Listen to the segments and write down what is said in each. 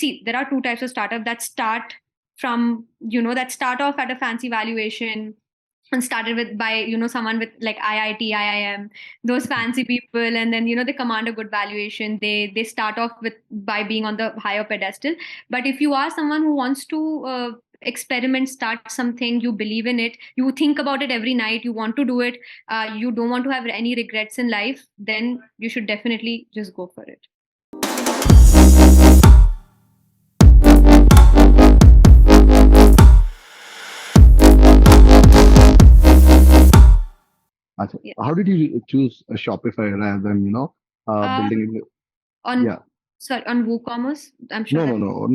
see, there are two types of startup that start from, that start off at a fancy valuation and started with by, someone with like IIT, IIM, those fancy people, and then, they command a good valuation. They start off with by being on the higher pedestal. But if you are someone who wants to experiment, start something, you believe in it, you think about it every night, you want to do it, you don't want to have any regrets in life, then you should definitely just go for it. Yeah. How did you choose Shopify rather than, building it? On Yeah. Sorry, on WooCommerce, I'm sure. No,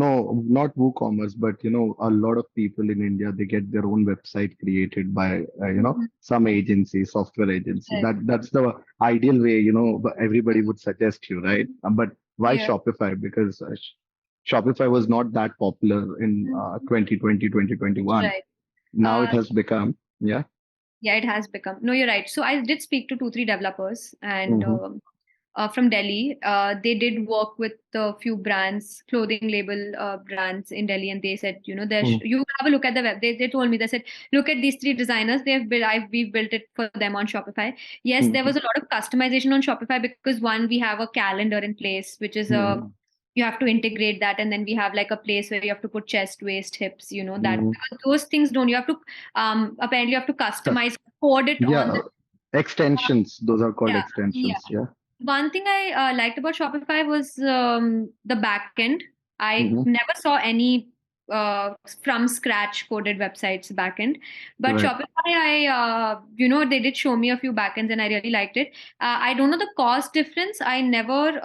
not WooCommerce, but a lot of people in India, they get their own website created by some agency, software agency. Right. That's the ideal way, everybody would suggest you, right? But why Yeah. Shopify? Because Shopify was not that popular in 2020, 2021. Right. Now it has become, yeah. Yeah, it has become. No, you're right. So I did speak to 2, 3 developers, and from Delhi. They did work with a few brands, clothing label brands in Delhi, and they said, you have a look at the web. They told me, they said, look at these 3 designers. They have built. We've built it for them on Shopify. Yes, there was a lot of customization on Shopify because one, we have a calendar in place, which is you have to integrate that, and then we have like a place where you have to put chest, waist, hips, that those things don't, you have to apparently you have to customize, code it on the extensions. Those are called yeah, extensions. Yeah. One thing I liked about Shopify was the back end. I never saw any from scratch coded websites back end, but Right. Shopify, they did show me a few backends and I really liked it. I don't know the cost difference. I never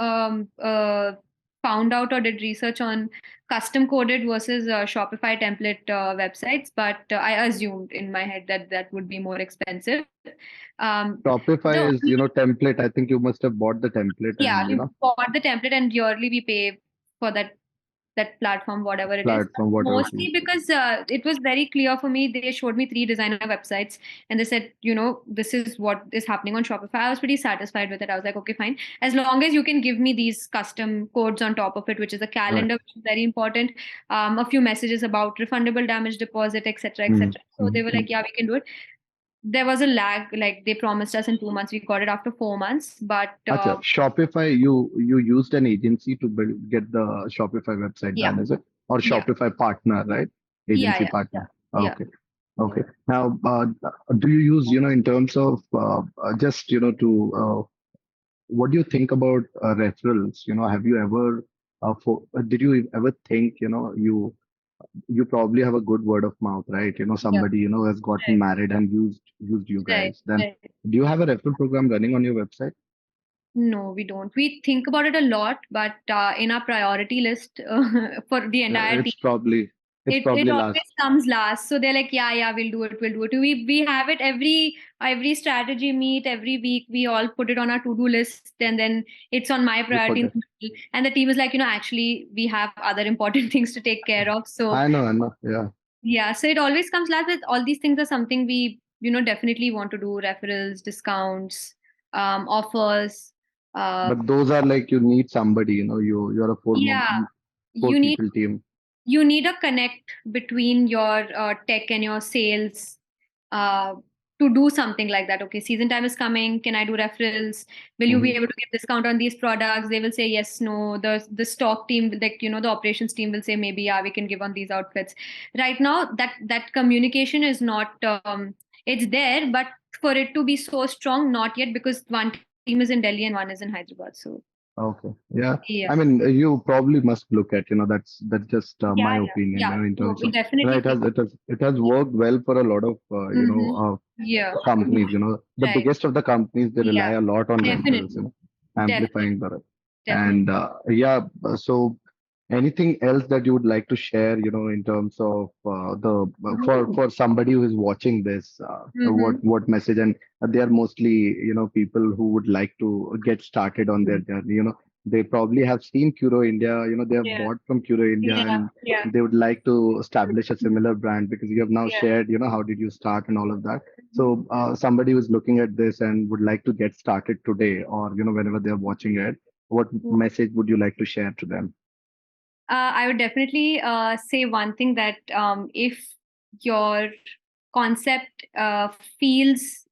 found out or did research on custom coded versus Shopify template websites, but I assumed in my head that that would be more expensive. Shopify is, template. I think you must have bought the template and, We bought the template and yearly we pay for that platform, whatever it is. platform, whatever it Mostly is. because it was very clear for me. They showed me 3 designer websites and they said, this is what is happening on Shopify. I was pretty satisfied with it. I was like, okay, fine. As long as you can give me these custom codes on top of it, which is a calendar, which is very important, a few messages about refundable damage deposit, etc., etc. So they were like, yeah, we can do it. There was a lag, like they promised us in 2 months. We got it after 4 months, but Acha, Shopify, you used an agency to get the Shopify website done, is it? Or Shopify partner, right? Agency partner. Okay. Okay. Now, do you use, in terms of just, to what do you think about referrals? Have you ever, did you ever think, you probably have a good word of mouth, right? Somebody, has gotten married and used you guys. Then do you have a referral program running on your website? No, we don't. We think about it a lot, but in our priority list for the entire It's team, probably it last. always comes last. So they're like, yeah, we'll do it, we'll do it. We have it every strategy meet every week. We all put it on our to do list, and then it's on my priority. And the team is like, actually, we have other important things to take care of. So I know, yeah. Yeah, so it always comes last. With all these things are something we, definitely want to do: referrals, discounts, offers. But those are like you need somebody, you're a four You need people team. you need a connect between your tech and your sales to do something like that. Okay, season time is coming. Can I do referrals? Will you be able to get discount on these products? They will say yes, no. The stock team, like the operations team will say maybe yeah, we can give on these outfits. Right now, that communication is not. It's there, but for it to be so strong, not yet, because one team is in Delhi and one is in Hyderabad. So. Okay. Yeah. I mean, you probably must look at, that's just my opinion, in terms of, definitely it has worked well for a lot of, companies, the biggest of the companies, they rely a lot on referrals, amplifying the, and so anything else that you would like to share, in terms of for somebody who is watching this, what message, and they are mostly, people who would like to get started on their journey, they probably have seen Curo India, they have bought from Curo India, and they would like to establish a similar brand, because you have now shared, how did you start and all of that. So somebody who's looking at this and would like to get started today, or, whenever they're watching it, what message would you like to share to them? I would definitely say one thing that if your concept feels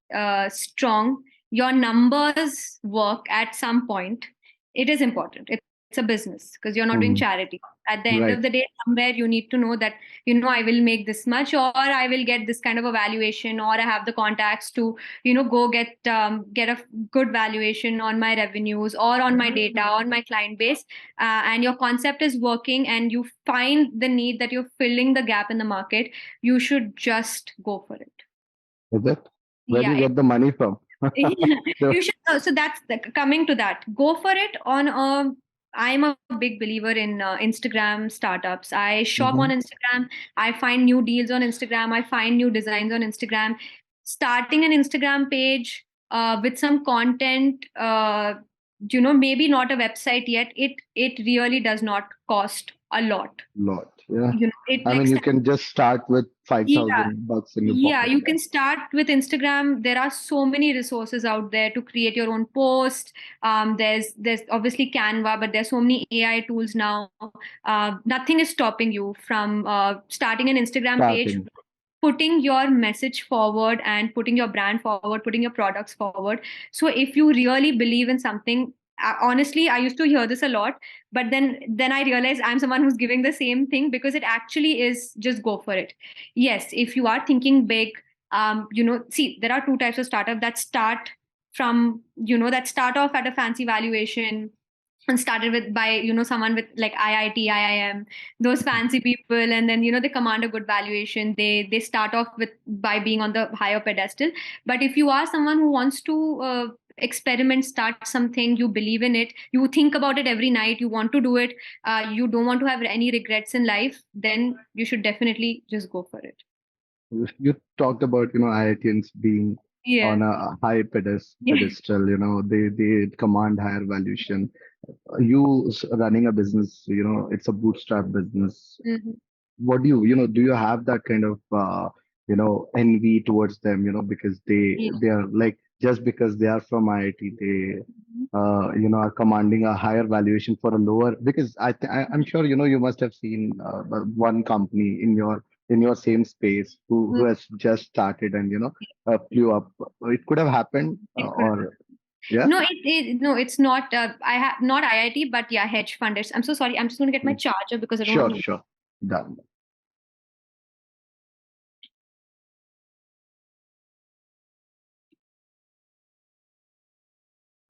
strong, your numbers work at some point. It is important. It's a business because you're not doing Mhm. charity. At the end Right. of the day, somewhere you need to know that, I will make this much, or I will get this kind of a valuation, or I have the contacts to, go get a good valuation on my revenues or on my data, on my client base, and your concept is working and you find the need that you're filling the gap in the market, you should just go for it. Is it? Where do Yeah, you get the money from? you should. So that's coming to that. Go for it on a. I'm a big believer in Instagram startups. I shop on Mhm. Instagram. I find new deals on Instagram. I find new designs on Instagram. Starting an Instagram page with some content, maybe not a website yet. It really does not cost a lot. Lot. Yeah. It I like mean, you can just start with yeah, $5,000 in your yeah, pocket. you can start with Instagram. There are so many resources out there to create your own post. There's obviously Canva, but there's so many AI tools now. Nothing is stopping you from starting an Instagram page, Starting. putting your message forward and putting your brand forward, putting your products forward. So if you really believe in something, honestly, I used to hear this a lot, but then I realized I'm someone who's giving the same thing because it actually is just go for it. Yes, if you are thinking big, see, there are two types of startup that start from, that start off at a fancy valuation and started with by someone with like IIT, IIM, those fancy people, and then they command a good valuation. They start off with by being on the higher pedestal. But if you are someone who wants to experiment, start something, you believe in it, you think about it every night, you want to do it, you don't want to have any regrets in life, then you should definitely just go for it. You talked about, IITians being Yeah. on a high Yeah. pedestal, they command higher valuation. Running a business, it's a bootstrap business. Mhm. What do you have that kind of envy towards them, because Yeah. they are like, just because they are from IIT, they are commanding a higher valuation for a lower, because I'm sure you must have seen one company in your same space who Mhm. has just started and flew up. It could have happened, It could or yeah. No, no, it's not. I have not IIT, but yeah, hedge funders. I'm so sorry. I'm just going to get my charger because I don't Sure, want to. sure. Done.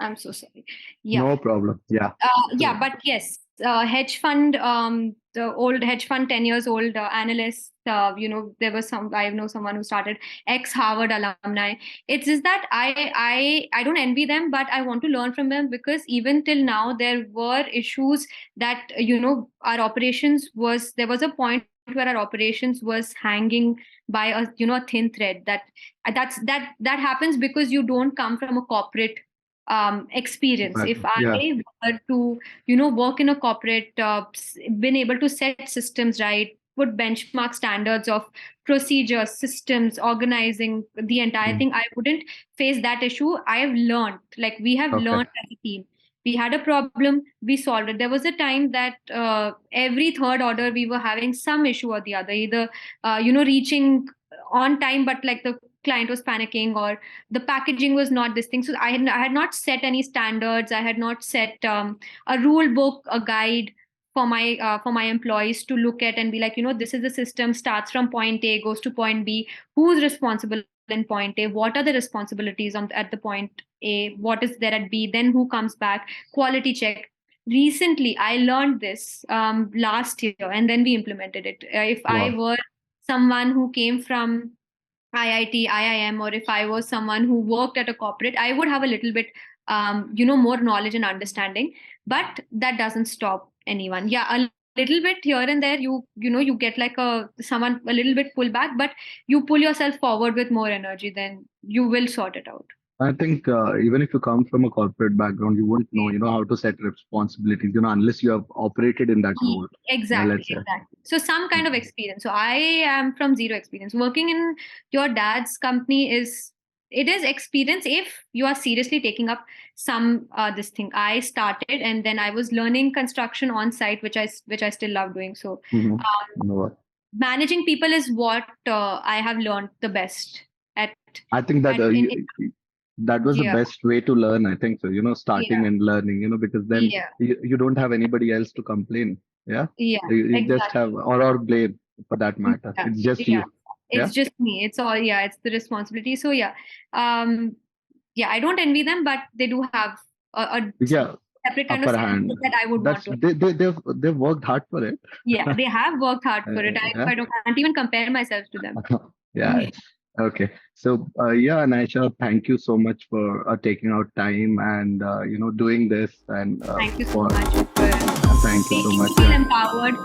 I'm so sorry. Yeah. No problem. Yeah. Yeah, So, but yes, hedge fund, the old hedge fund, 10 years old analysts, there was I know someone who started ex Harvard alumni. It's just that I don't envy them, but I want to learn from them because even till now, there were issues that, our operations there was a point where our operations was hanging by a thin thread that happens because you don't come from a corporate experience. If yeah. I were to work in a corporate, been able to set systems right, put benchmark standards of procedures, systems, organizing the entire Mm. thing, I wouldn't face that issue. I have learned, like we have Okay. learned as a team. We had a problem, we solved it. There was a time that every third order we were having some issue or the other, either reaching on time, but like the client was panicking, or the packaging was not this thing. So I had not set any standards. I had not set a rule book, a guide for my employees to look at and be like, this is the system, starts from point A, goes to point B. Who's responsible in point A? What are the responsibilities at the point A? What is there at B? Then who comes back? Quality check. Recently, I learned this last year, and then we implemented it. If I Wow. were someone who came from IIT, IIM, or if I was someone who worked at a corporate, I would have a little bit, more knowledge and understanding. But that doesn't stop anyone. Yeah, a little bit here and there, you get like someone a little bit pull back, but you pull yourself forward with more energy, then you will sort it out. I think even if you come from a corporate background, you wouldn't know, how to set responsibilities, unless you have operated in that role. Exactly, Let's say. exactly. So some kind of experience. So I am from zero experience. Working in your dad's company is it is experience if you are seriously taking up some this thing. I started and then I was learning construction on site, which I still love doing. So managing people is what I have learned the best at. I think that that was the best way to learn. I think so. Starting and learning. Because then you don't have anybody else to complain. Yeah. Yeah. You just have or blame for that matter. It's just you. It's just me. It's all it's the responsibility. So I don't envy them, but they do have a separate kind of hand that I would want to. They've worked hard for it. Yeah, they have worked hard for it. I can't even compare myself to them. Okay. So Anayesha, thank you so much for taking out time and doing this and thank you so much for thank you so much. Feel empowered.